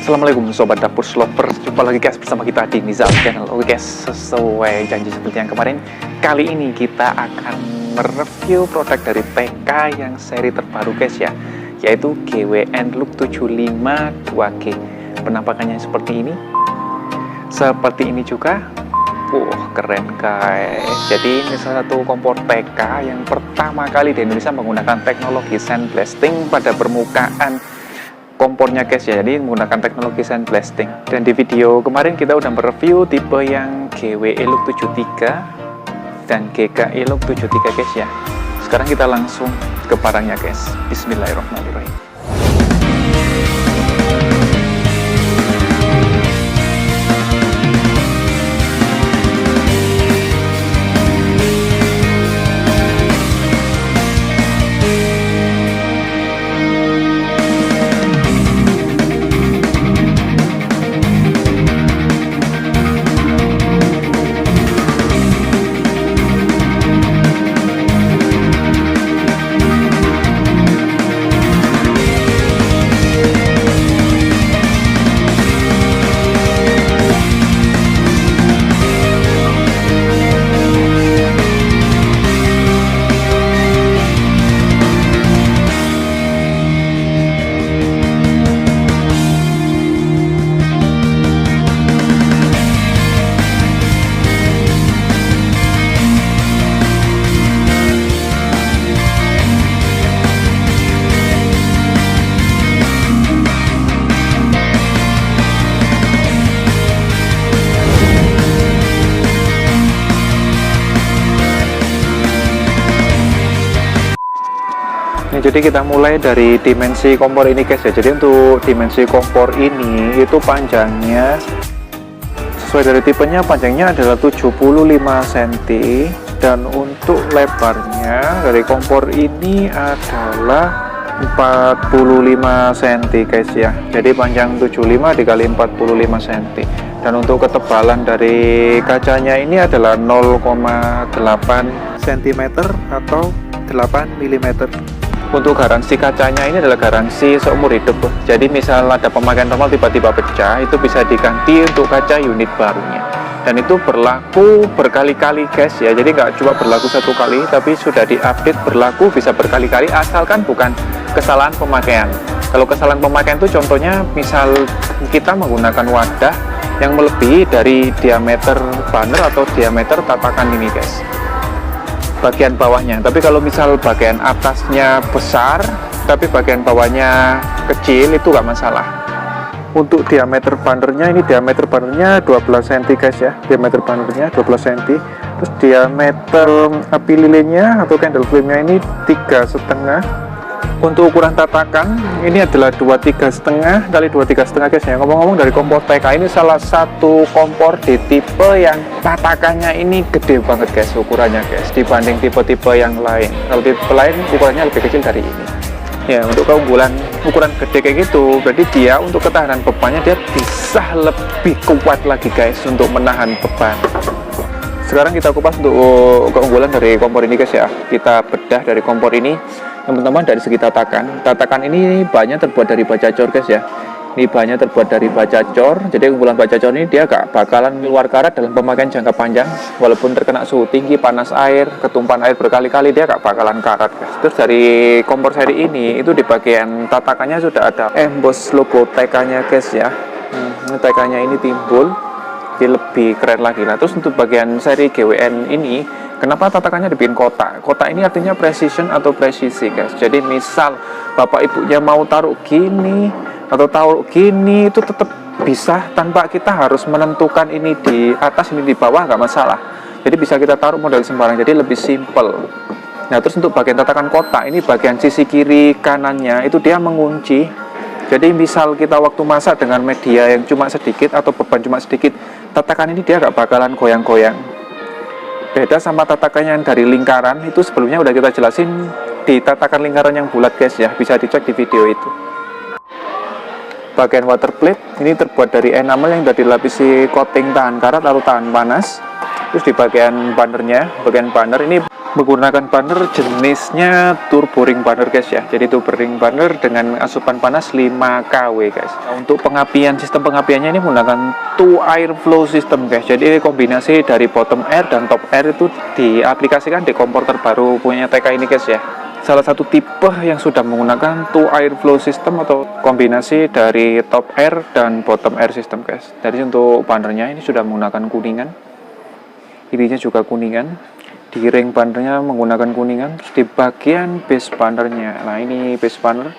Assalamualaikum sobat dapur lovers, jumpa lagi guys bersama kita di Nizam Channel. Oke guys, sesuai janji seperti yang kemarin, kali ini kita akan mereview produk dari TK yang seri terbaru guys ya, yaitu GWN Look 75 2G. Penampakannya seperti ini, juga. Keren guys. Jadi ini salah satu kompor TK yang pertama kali di Indonesia menggunakan teknologi sandblasting pada permukaan kompornya guys ya, jadi menggunakan teknologi sandblasting. Dan di video kemarin kita udah mereview tipe yang GWE Look 73 dan GKE Look 73 guys ya. Sekarang kita langsung ke barangnya guys. Bismillahirrahmanirrahim. Jadi kita mulai dari dimensi kompor ini guys ya. Jadi untuk dimensi kompor ini itu panjangnya sesuai dari tipenya, panjangnya adalah 75 cm dan untuk lebarnya dari kompor ini adalah 45 cm guys ya. Jadi panjang 75 dikali 45 cm. Dan untuk ketebalan dari kacanya ini adalah 0,8 cm atau 8 mm. Untuk garansi kacanya ini adalah garansi seumur hidup. Jadi misal ada pemakaian normal tiba-tiba pecah, itu bisa diganti untuk kaca unit barunya. Dan itu berlaku berkali-kali guys ya. Jadi nggak cuma berlaku satu kali, tapi sudah diupdate berlaku bisa berkali-kali asalkan bukan kesalahan pemakaian. Kalau kesalahan pemakaian itu contohnya misal kita menggunakan wadah yang melebihi dari diameter banner atau diameter tatakan ini guys, bagian bawahnya. Tapi kalau misal bagian atasnya besar tapi bagian bawahnya kecil, itu nggak masalah. Untuk diameter bannernya ini, diameter bannernya 12 cm guys ya, diameter bannernya 12 cm. Terus diameter api lilinnya atau candle flame-nya ini 3,5. Untuk ukuran tatakan ini adalah 23,5 kali 23,5 guys ya. Ngomong-ngomong, dari kompor TK ini salah satu kompor di tipe yang tatakannya ini gede banget guys ukurannya guys, dibanding tipe-tipe yang lain. Kalau tipe lain ukurannya lebih kecil dari ini ya. Untuk keunggulan ukuran gede kayak gitu, berarti dia untuk ketahanan bebannya dia bisa lebih kuat lagi guys untuk menahan beban. Sekarang kita kupas untuk keunggulan dari kompor ini guys ya. Kita bedah dari kompor ini. Yang pertama dari segi tatakan. Tatakan ini bahannya terbuat dari baja cor guys ya. Ini bahannya terbuat dari baja cor. Jadi keunggulan baja cor ini dia gak bakalan keluar karat dalam pemakaian jangka panjang. Walaupun terkena suhu tinggi, panas air, ketumpahan air berkali-kali, dia gak bakalan karat guys. Terus dari kompor seri ini itu di bagian tatakannya sudah ada emboss logo TK-nya guys ya. TK-nya ini timbul, jadi lebih keren lagi. Nah terus untuk bagian seri GWN ini, kenapa tatakannya dibikin kotak? Kotak ini artinya precision atau presisi guys. Jadi misal bapak ibunya mau taruh gini atau taruh gini, itu tetap bisa tanpa kita harus menentukan ini di atas ini di bawah, nggak masalah. Jadi bisa kita taruh model sembarang, jadi lebih simple. Nah terus untuk bagian tatakan kotak ini, bagian sisi kiri kanannya itu dia mengunci. Jadi misal kita waktu masak dengan media yang cuma sedikit atau beban cuma sedikit, tatakan ini dia nggak bakalan goyang-goyang. Beda sama tatakan yang dari lingkaran, itu sebelumnya udah kita jelasin di tatakan lingkaran yang bulat guys ya, bisa dicek di video itu. Bagian water plate ini terbuat dari enamel yang sudah dilapisi coating tahan karat lalu tahan panas. Terus di bagian bannernya, bagian banner ini menggunakan banner jenisnya turbo ring banner guys ya. Jadi turbo ring banner dengan asupan panas 5 kW guys. Nah, untuk pengapian, sistem pengapiannya ini menggunakan two air flow system guys. Jadi kombinasi dari bottom air dan top air itu diaplikasikan di kompor terbaru punya TK ini guys ya. Salah satu tipe yang sudah menggunakan two air flow system atau kombinasi dari top air dan bottom air system guys. Jadi untuk bannernya ini sudah menggunakan kuningan, ininya juga kuningan, di ring bannernya menggunakan kuningan. Terus di bagian base bannernya, nah ini base banner,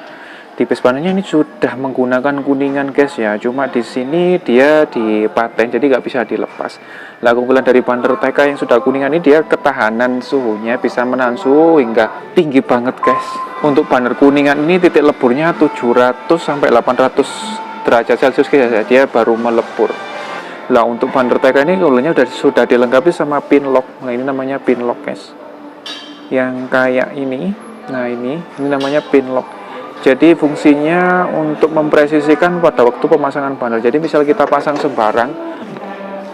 di base bannernya ini sudah menggunakan kuningan guys ya. Cuma di sini dia dipaten jadi nggak bisa dilepas. Lah keunggulan dari banner TK yang sudah kuningan ini, dia ketahanan suhunya bisa menahan suhu hingga tinggi banget guys. Untuk banner kuningan ini titik leburnya 700 sampai 800 derajat Celcius guys ya, dia baru melepur. Lah untuk banner TK ini keunggulannya sudah dilengkapi sama pin lock. Nah ini namanya pin lock guys, yang kayak ini. Nah ini namanya pin lock. Jadi fungsinya untuk mempresisikan pada waktu pemasangan banner. Jadi misal kita pasang sembarang,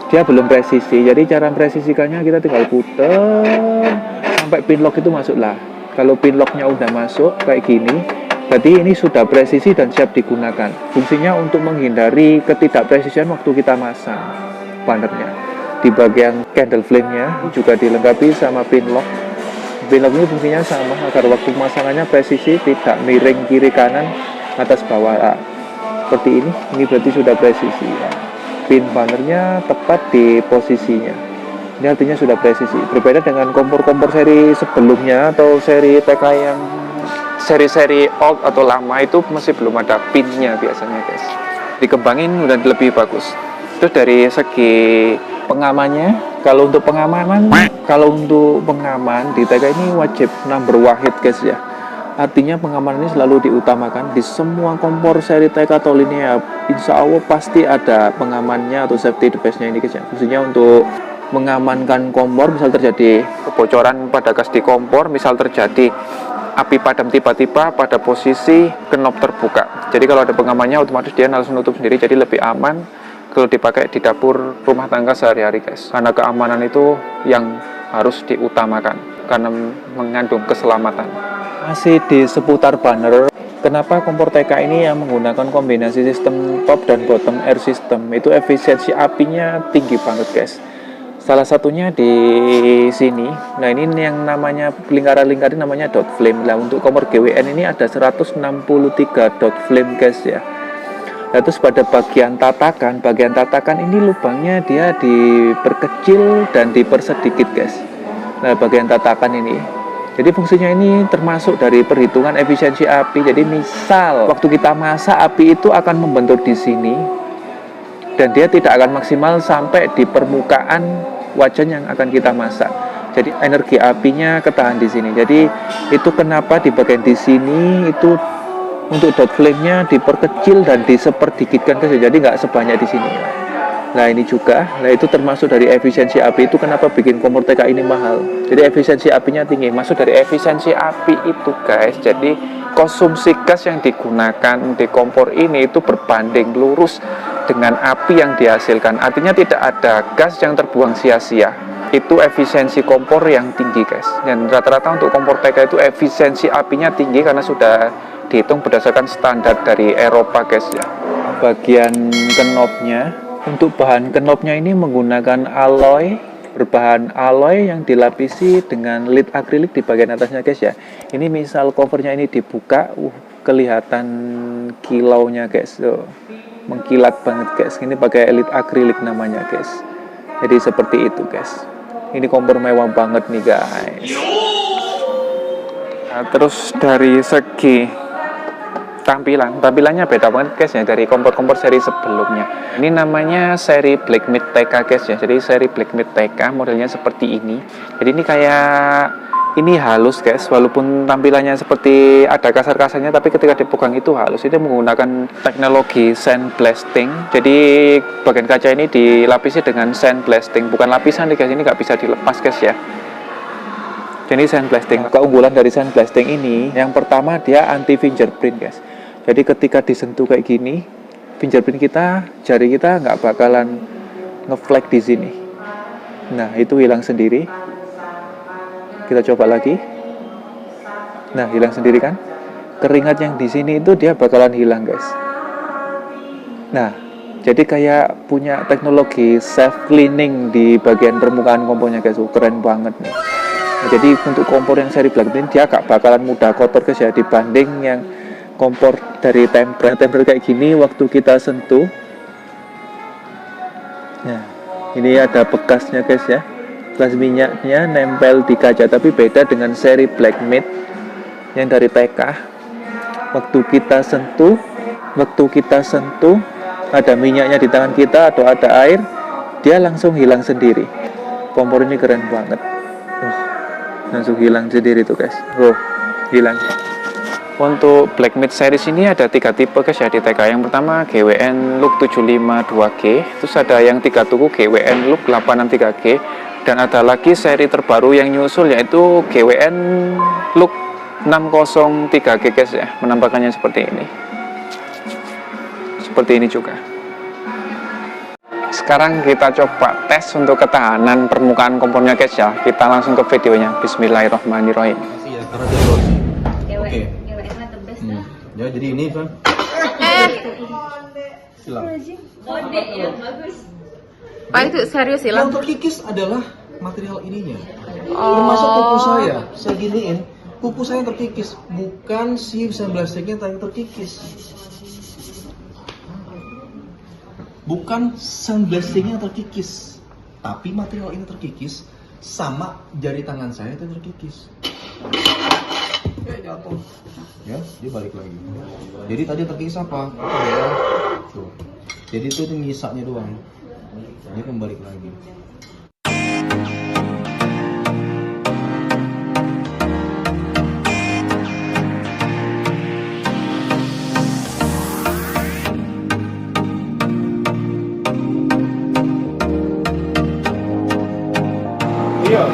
dia belum presisi, jadi cara mempresisikannya kita tinggal puter sampai pin lock itu masuklah. Kalau pin locknya udah masuk kayak gini, berarti ini sudah presisi dan siap digunakan. Fungsinya untuk menghindari ketidakpresisian waktu kita masang bannernya. Di bagian candle flame-nya juga dilengkapi sama pin lock. Pin lock ini fungsinya sama agar waktu pemasangannya presisi, tidak miring kiri kanan, atas bawah. Nah, seperti ini berarti sudah presisi. Pin bannernya tepat di posisinya. Ini artinya sudah presisi. Berbeda dengan kompor-kompor seri sebelumnya atau seri TK yang seri-seri old atau lama itu masih belum ada pinnya biasanya guys. Dikembangin udah lebih bagus. Terus dari segi pengamannya, kalau untuk pengaman di TK ini wajib number wahid guys ya. Artinya pengamanan ini selalu diutamakan di semua kompor seri TK atau linear. Insya Allah pasti ada pengamannya atau safety device-nya ini guys ya. Fungsinya untuk mengamankan kompor, misal terjadi kebocoran pada gas di kompor, misal terjadi api padam tiba-tiba pada posisi knob terbuka. Jadi kalau ada pengamannya otomatis dia langsung nutup sendiri, jadi lebih aman kalau dipakai di dapur rumah tangga sehari-hari guys. Karena keamanan itu yang harus diutamakan karena mengandung keselamatan. Masih di seputar banner, kenapa kompor TK ini yang menggunakan kombinasi sistem top dan bottom air system, itu efisiensi apinya tinggi banget guys. Salah satunya di sini. Nah ini yang namanya lingkaran-lingkaran namanya dot flame. Nah untuk kompor GWN ini ada 163 dot flame guys ya. Nah terus pada bagian tatakan ini lubangnya dia diperkecil dan dipersedikit guys. Nah bagian tatakan ini, jadi fungsinya ini termasuk dari perhitungan efisiensi api. Jadi misal waktu kita masak, api itu akan membentur di sini dan dia tidak akan maksimal sampai di permukaan wajan yang akan kita masak. Jadi energi apinya ketahan di sini. Jadi itu kenapa di bagian di sini itu untuk dot flame-nya diperkecil dan diseperdikitkan guys. Jadi nggak sebanyak di sini. Nah ini juga, nah itu termasuk dari efisiensi api. Itu kenapa bikin kompor TK ini mahal. Jadi efisiensi apinya tinggi. Masuk dari efisiensi api itu guys, jadi konsumsi gas yang digunakan di kompor ini itu berbanding lurus dengan api yang dihasilkan. Artinya tidak ada gas yang terbuang sia-sia. Itu efisiensi kompor yang tinggi guys. Dan rata-rata untuk kompor TK itu efisiensi apinya tinggi karena sudah dihitung berdasarkan standar dari Eropa guys ya. Bagian knobnya, untuk bahan knobnya ini menggunakan alloy, berbahan alloy yang dilapisi dengan lid akrilik di bagian atasnya guys ya. Ini misal covernya ini dibuka, kelihatan kilaunya guys, mengkilat banget guys. Ini pakai lid akrilik namanya guys. Jadi seperti itu guys. Ini kompor mewah banget nih guys. Nah, terus dari segi tampilannya beda banget guys ya dari kompor-kompor seri sebelumnya. Ini namanya seri Blackmead TK guys ya. Jadi seri Blackmead TK modelnya seperti ini. Jadi ini kayak ini halus guys, walaupun tampilannya seperti ada kasar-kasarnya, tapi ketika dipegang itu halus. Itu menggunakan teknologi sandblasting. Jadi bagian kaca ini dilapisi dengan sandblasting, bukan lapisan nih guys, ini nggak bisa dilepas guys ya. Jadi sandblasting, keunggulan dari sandblasting ini yang pertama dia anti fingerprint guys. Jadi ketika disentuh kayak gini, fingerprint kita, jari kita nggak bakalan ngeflag di sini. Nah itu hilang sendiri. Kita coba lagi. Nah, hilang sendiri kan? Keringat yang di sini itu dia bakalan hilang, guys. Nah, jadi kayak punya teknologi self cleaning di bagian permukaan kompornya, guys. Keren banget nih. Nah, jadi untuk kompor yang seri Black ini dia agak bakalan mudah kotor, guys ya, dibanding yang kompor dari template kayak gini waktu kita sentuh. Nah, ini ada bekasnya, guys ya. Bekas minyaknya nempel di kaca, tapi beda dengan seri Black Meat yang dari TK. Waktu kita sentuh ada minyaknya di tangan kita atau ada air, dia langsung hilang sendiri. Kompor ini keren banget. Langsung hilang sendiri tuh, guys. Hilang. Untuk Black Meat series ini ada 3 tipe, guys ya, di TK. Yang pertama GWN Look 752G, terus ada yang 3 tuku GWN Look 863G, dan ada lagi seri terbaru yang nyusul yaitu GWN Look 603G, guys ya. Penampakannya seperti ini. Seperti ini juga. Sekarang kita coba tes untuk ketahanan permukaan kompornya, guys ya. Kita langsung ke videonya. Bismillahirrahmanirrahim. Iya, karena dia roti. Oke. Ya, jadi ini kan. Silang. Kode ya, bagus. Pak, itu serius hilang? Yang terkikis adalah material ininya. Termasuk kuku saya giniin, kuku saya yang terkikis, bukan si 19 sticknya yang terkikis. Bukan 19 sticknya yang terkikis, tapi material ini terkikis sama jari tangan saya itu terkikis. Jatuh. Ya, dia balik lagi. Jadi tadi terkikis apa? Tuh. Jadi itu ngisaknya doang. Dia kembali lagi. Iya.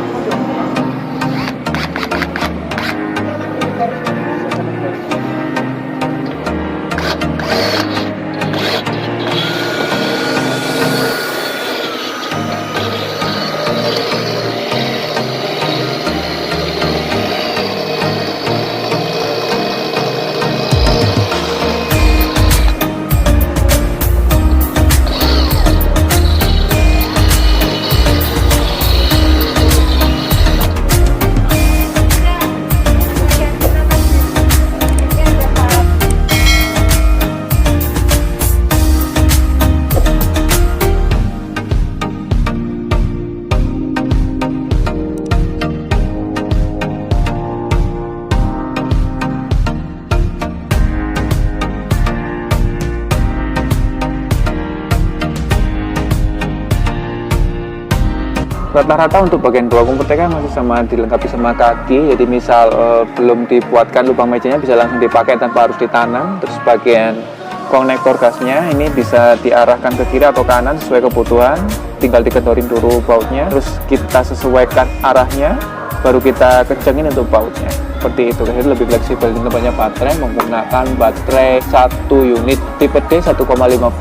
Rata-rata untuk bagian bawah kompor TK masih sama dilengkapi sama kaki. Jadi misal belum dibuatkan lubang mejanya bisa langsung dipakai tanpa harus ditanam. Terus bagian konektor gasnya ini bisa diarahkan ke kiri atau kanan sesuai kebutuhan. Tinggal dikendorin dulu bautnya. Terus kita sesuaikan arahnya, baru kita kencengin untuk bautnya. Seperti itu. Jadi lebih fleksibel. Ini tempatnya baterai, menggunakan baterai 1 unit tipe D 1,5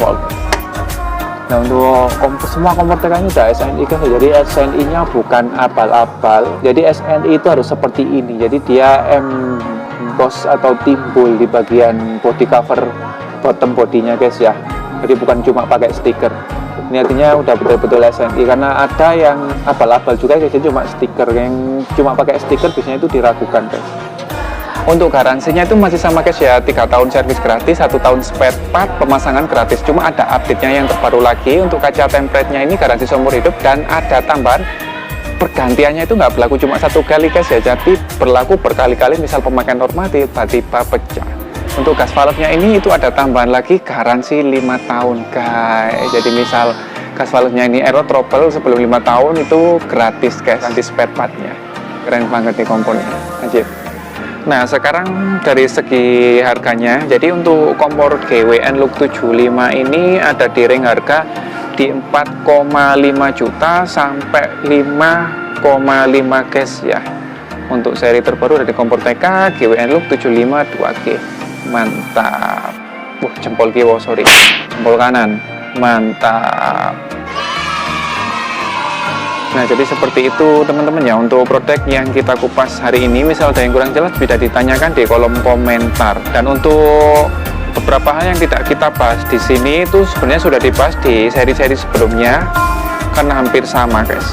volt. Nah, untuk semua kompor TK ini udah SNI, kan, jadi SNI nya bukan abal-abal. Jadi SNI itu harus seperti ini. Jadi dia emboss atau timbul di bagian body cover bottom bodinya, guys ya. Jadi bukan cuma pakai stiker. Ini artinya udah betul-betul SNI. Karena ada yang abal-abal juga, guys, jadi cuma stiker. Yang cuma pakai stiker biasanya itu diragukan, guys. Untuk garansinya itu masih sama, guys ya, 3 tahun servis gratis, 1 tahun spare part, pemasangan gratis. Cuma ada update-nya yang terbaru lagi. Untuk kaca template-nya ini garansi seumur hidup, dan ada tambahan pergantiannya itu nggak berlaku cuma 1 kali, guys ya, jadi berlaku berkali-kali. Misal pemakaian normal tiba-tiba pecah. Untuk gas valve-nya ini itu ada tambahan lagi garansi 5 tahun, guys. Jadi misal gas valve-nya ini error trouble sebelum 5 tahun itu gratis, guys, ganti spare part-nya. Keren banget nih kompornya, anjir. Nah, sekarang dari segi harganya, jadi untuk kompor GWN Look 75 ini ada di ring harga di 4,5 juta sampai 5,5, guys ya. Untuk seri terbaru dari kompor TK GWN Look 75 2G. Mantap. Jempol kiri, sorry. Jempol kanan. Mantap. Nah, jadi seperti itu teman-teman ya untuk produk yang kita kupas hari ini. Misal ada yang kurang jelas bisa ditanyakan di kolom komentar. Dan untuk beberapa hal yang tidak kita bahas di sini itu sebenarnya sudah dibahas di seri-seri sebelumnya karena hampir sama, guys.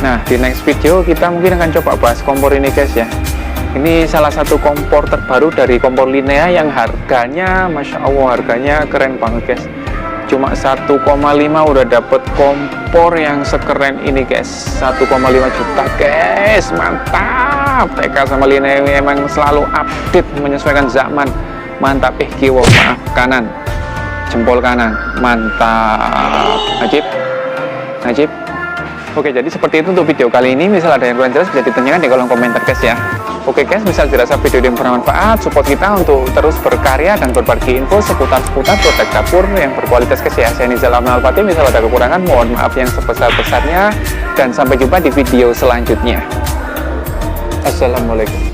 Nah, di next video kita mungkin akan coba bahas kompor ini, guys ya. Ini salah satu kompor terbaru dari kompor Linea yang harganya, Masya Allah, harganya keren banget, guys. Cuma 1,5 udah dapet kompor yang sekeren ini, guys. 1,5 juta, guys. Mantap. TK sama Linea memang selalu update menyesuaikan zaman. Mantap. Kiwo, maaf, kanan. Jempol kanan. Mantap. Najib. Oke, jadi seperti itu untuk video kali ini. Misal ada yang kurang jelas bisa ditanyakan di kolom komentar, guys ya. Oke guys, misal dirasa video ini bermanfaat, support kita untuk terus berkarya dan berbagi info seputar produk dapur yang berkualitas, guys ya. Saya Nizal Al-Fatih. Misal ada kekurangan, mohon maaf yang sebesar-besarnya. Dan sampai jumpa di video selanjutnya. Assalamualaikum.